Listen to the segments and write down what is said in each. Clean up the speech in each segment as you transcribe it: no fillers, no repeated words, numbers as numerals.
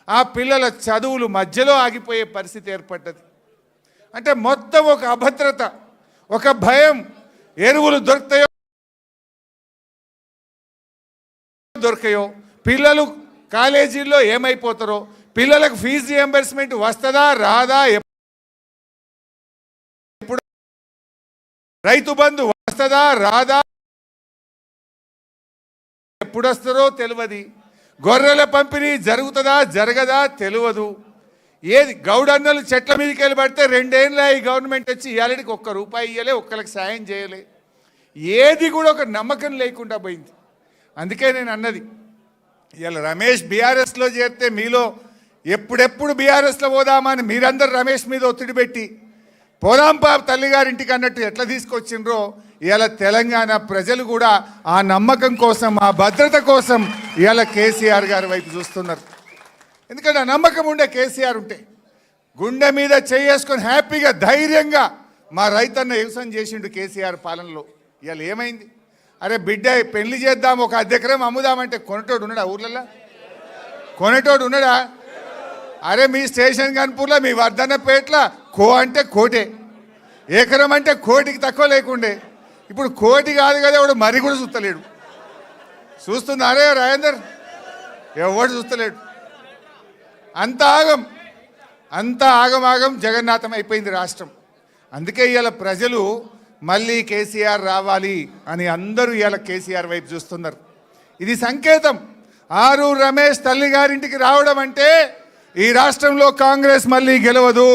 ఆ పిల్లల చదువులు మధ్యలో ఆగిపోయే పరిస్థితి ఏర్పడ్డది. అంటే మొత్తం ఒక అభద్రత, ఒక భయం. ఎరువులు దొరకయో, పిల్లలు కాలేజీల్లో ఏమైపోతారో, పిల్లలకు ఫీజు రియంబర్స్మెంట్ వస్తుందా రాదా, ఎప్పుడు రైతు బంధు వస్తుందా రాదా, ఎప్పుడు వస్తారో తెలియదు, గొర్రెల పంపిణీ జరుగుతుందా జరగదా తెలియదు. ఏది గౌడన్నలు చెట్ల మీదకి వెళ్ళి పడితే 2 ఏళ్ళ ఈ గవర్నమెంట్ వచ్చి ఇవాళకి ₹1 ఇవ్వలే, ఒక్కరికి సాయం చేయలే. ఏది కూడా ఒక నమ్మకం లేకుండా పోయింది. అందుకే నేను అన్నది, ఇవాళ రమేష్ బీఆర్ఎస్లో చేరితే మీలో ఎప్పుడెప్పుడు బీఆర్ఎస్లో పోదామని మీరందరూ రమేష్ మీద ఒత్తిడి పెట్టి పోదాంపా తల్లిగారింటికి అన్నట్టు ఎట్లా తీసుకొచ్చిండ్రో, ఇవాళ తెలంగాణ ప్రజలు కూడా ఆ నమ్మకం కోసం, ఆ భద్రత కోసం ఇవాళ కేసీఆర్ గారి వైపు చూస్తున్నారు. ఎందుకంటే ఆ నమ్మకం ఉండే కేసీఆర్ ఉంటే గుండె మీద చేసుకొని హ్యాపీగా ధైర్యంగా మా రైతన్న వ్యవసాయం చేసిండు కేసీఆర్ పాలనలో. ఇవాళ ఏమైంది? అరే బిడ్డ పెళ్లి చేద్దాం, ఒక 10 ఎకరం అమ్ముదామంటే కొనేటోడు ఉన్నాడా? ఊర్లలో కొనేటోడు ఉన్నాడా? అరే మీ స్టేషన్ గన్పూర్లో, మీ వర్ధన్నపేటలో కో అంటే కోటే, ఎకరం అంటే కోటికి తక్కువ లేకుండే. ఇప్పుడు కోటి కాదు కదా, ఎవడు మరి కూడా చూస్తలేడు. చూస్తున్నారే రాజేందర్? ఎవడు చూస్తలేడు. అంత ఆగం జగన్నాథం అయిపోయింది రాష్ట్రం. అందుకే ఇవాళ ప్రజలు మళ్ళీ కేసీఆర్ రావాలి అని అందరూ ఇవాళ కేసీఆర్ వైపు చూస్తున్నారు. ఇది సంకేతం. ఆరు రమేష్ తల్లి గారింటికి రావడం అంటే ఈ రాష్ట్రంలో కాంగ్రెస్ మళ్ళీ గెలవదు.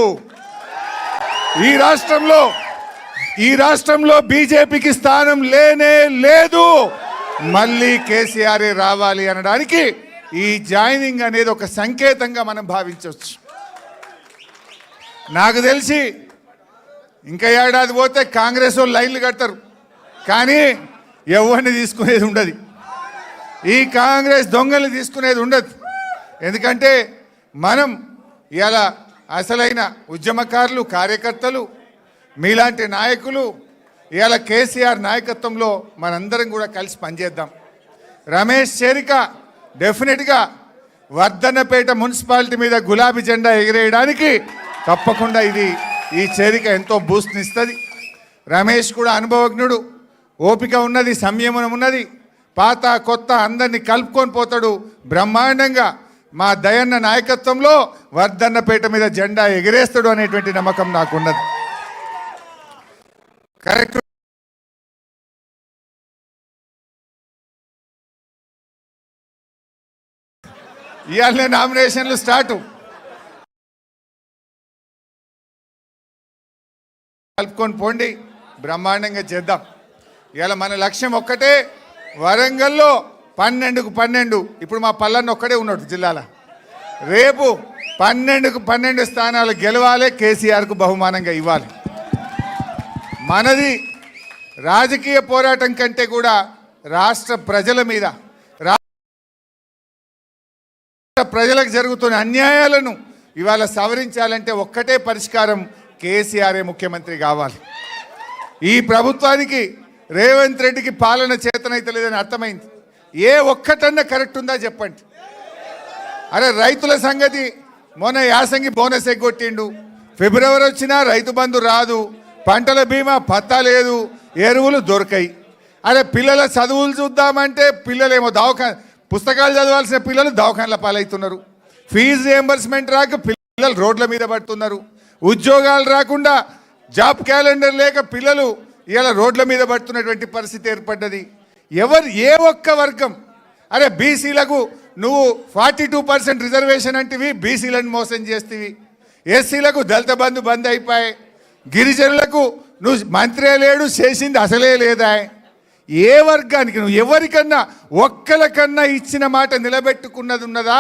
ఈ రాష్ట్రంలో బీజేపీకి స్థానం లేనే లేదు. మళ్ళీ కేసీఆర్ రావాలి అనడానికి ఈ జాయినింగ్ అనేది ఒక సంకేతంగా మనం భావించవచ్చు. నాకు తెలిసి ఇంకా ఏడాది పోతే కాంగ్రెస్ వాళ్ళు లైన్లు కడతారు, కానీ ఎవరిని తీసుకునేది ఉండదు. ఈ కాంగ్రెస్ దొంగల్ని తీసుకునేది ఉండదు. ఎందుకంటే మనం ఇలా అసలైన ఉద్యమకారులు, కార్యకర్తలు, మీలాంటి నాయకులు ఇవాళ కేసీఆర్ నాయకత్వంలో మనందరం కూడా కలిసి పనిచేద్దాం. రమేష్ చేరిక డెఫినెట్గా వర్ధన్నపేట మున్సిపాలిటీ మీద గులాబీ జెండా ఎగిరేయడానికి తప్పకుండా ఈ చేరిక ఎంతో బూస్ట్నిస్తుంది. రమేష్ కూడా అనుభవజ్ఞుడు, ఓపిక ఉన్నది, సంయమనం ఉన్నది, పాత కొత్త అందరినీ కలుపుకొని పోతాడు. బ్రహ్మాండంగా మా దయన్న నాయకత్వంలో వర్ధన్నపేట మీద జెండా ఎగిరేస్తాడు అనేటువంటి నమ్మకం నాకున్నది. కరెక్ట్. ఇవాళ నామినేషన్లు స్టార్టు. కలుపుకొని పోండి, బ్రహ్మాండంగా చేద్దాం. ఇవాళ మన లక్ష్యం ఒక్కటే, వరంగల్లో 12కు 12. ఇప్పుడు మా పల్లన్న ఒక్కడే ఉన్నాడు జిల్లాలో. రేపు 12కు 12 స్థానాలు గెలవాలి, కేసీఆర్కు బహుమానంగా ఇవ్వాలి. మనది రాజకీయ పోరాటం కంటే కూడా రాష్ట్ర ప్రజల మీద, ప్రజలకు జరుగుతున్న అన్యాయాలను ఇవాళ సవరించాలంటే ఒక్కటే పరిష్కారం, కేసీఆరే ముఖ్యమంత్రి కావాలి. ఈ ప్రభుత్వానికి రేవంత్ రెడ్డికి పాలన చేతనైతే లేదని అర్థమైంది. ఏ ఒక్కటన్నా కరెక్ట్ ఉందా చెప్పండి. అరే రైతుల సంగతి, మొన్న యాసంగి బోనస్ ఎగ్గొట్టిండు, ఫిబ్రవరి వచ్చినా రైతు బంధు రాదు, పంటల బీమా పత్తా లేదు, ఎరువులు దొరకాయి. అరే పిల్లల చదువులు చూద్దామంటే పిల్లలేమో పుస్తకాలు చదవాల్సిన పిల్లలు దవాఖానల పాలవుతున్నారు, ఫీజు రియంబర్స్మెంట్ రాక పిల్లలు రోడ్ల మీద పడుతున్నారు, ఉద్యోగాలు రాకుండా జాబ్ క్యాలెండర్ లేక పిల్లలు ఇలా రోడ్ల మీద పడుతున్నటువంటి పరిస్థితి ఏర్పడ్డది. ఏ ఒక్క వర్గం, అరే బీసీలకు నువ్వు 42% రిజర్వేషన్ అంటివి, బీసీలను మోసం చేస్తేవి, ఎస్సీలకు దళిత బంధు బంద్ అయిపోయాయి, గిరిజనులకు నువ్వు మంత్రే లేడు, చేసింది అసలే లేదా. ఏ వర్గానికి నువ్వు ఎవరికన్నా ఒక్కరికన్నా ఇచ్చిన మాట నిలబెట్టుకున్నది ఉన్నదా?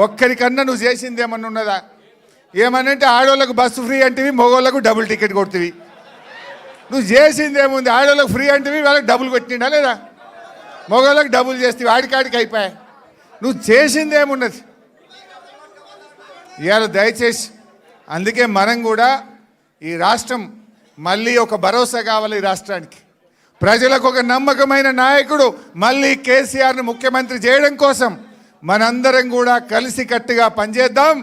ఒక్కరికన్నా నువ్వు చేసింది ఏమన్నా ఉన్నదా? ఏమనంటే ఆడవాళ్ళకు బస్సు ఫ్రీ అంటివి, మగవాళ్ళకు డబుల్ టికెట్ కొడుతుంది. నువ్వు చేసింది ఏముంది? ఆడవాళ్ళకు ఫ్రీ అంటివి, వాళ్ళకి డబుల్ కొట్టిండా లేదా? మగవాళ్ళకి డబుల్ చేస్తే ఆడికాడికి అయిపోయాయి. నువ్వు చేసింది ఏమున్నది? ఇవాళ దయచేసి అందుకే మనం కూడా ఈ రాష్ట్రం మళ్ళీ ఒక భరోసా కావాలి. ఈ రాష్ట్రానికి ప్రజలకు ఒక నమ్మకమైన నాయకుడు మళ్ళీ కేసీఆర్ను ముఖ్యమంత్రి చేయడం కోసం మనందరం కూడా కలిసికట్టుగా పనిచేద్దాం.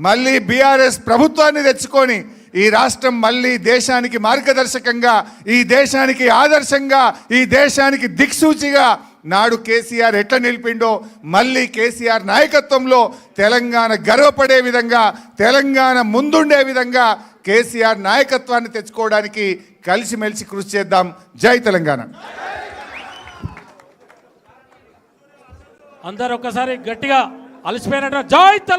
మళ్ళీ బీఆర్ఎస్ ప్రభుత్వాన్ని తెచ్చుకొని ఈ రాష్ట్రం మళ్ళీ దేశానికి మార్గదర్శకంగా, ఈ దేశానికి ఆదర్శంగా, ఈ దేశానికి దిక్సూచిగా నాడు కేసీఆర్ ఎట్లా నిలిపిండో మళ్ళీ కేసీఆర్ నాయకత్వంలో తెలంగాణ గర్వపడే విధంగా, తెలంగాణ ముందుండే విధంగా కేసీఆర్ నాయకత్వాన్ని తెచ్చుకోవడానికి కలిసిమెలిసి కృషి చేద్దాం. జై తెలంగాణ. అందరూ ఒక్కసారి గట్టిగా అలసిపోయినట్టు జై తెలంగాణ.